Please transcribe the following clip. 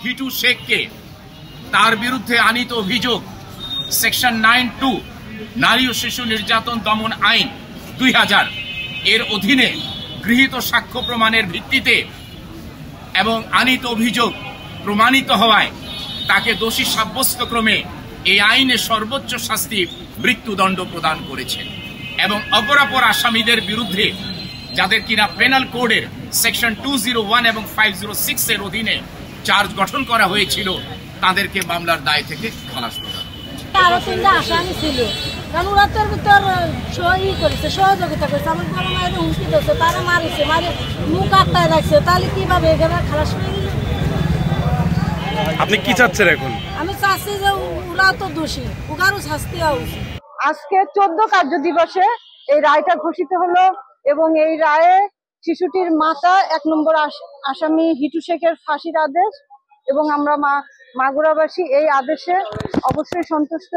হিটু শেখকে তার বিরুদ্ধে আনীত অভিযোগ সেকশন 9(2) নারী ও শিশু নির্যাতন দমন আইন 2000 এর অধীনে গৃহীত সাক্ষ্য প্রমাণের ভিত্তিতে এবং আনীত অভিযোগ প্রমাণিত হওয়ায় তাকে দোষী সাব্যস্তক্রমে এই আইনে সর্বোচ্চ শাস্তি মৃত্যুদণ্ড প্রদান করেছে এবং অপরাপর আসামিদের বিরুদ্ধে যাদের কিনা পেনাল কোডের সেকশন 201 এবং 506 এর অধীনে চার্জ গঠন করা হয়েছিল তাদেরকে মামলার দায় থেকে খালাস করা। আরো তিনটা আসামি ছিল, কারণ ওরা তোর ভিতর সহযোগিতা করেছে, আমার বড় মায়ের হুমকি দিচ্ছে, তারা মারিছে, মারি মুখ আটকায় রাখছে, তাহলে কিভাবে এখানে খালাস হয়ে গেল? আপনি কি চাচ্ছেন এখন? আমি চাচ্ছি যে ওরাও তো দোষী, ওকারও শাস্তি হওয়া উচিত। আজকে 14 কার্য দিবসে এই রায়টা ঘোষিত হলো এবং এই রায়ে শিশুটির মাতা 1 নম্বর আসামি হিটু শেখের ফাঁসির আদেশ এবং আমরা মাগুরাবাসী এই আদেশে অবশ্যই সন্তুষ্ট।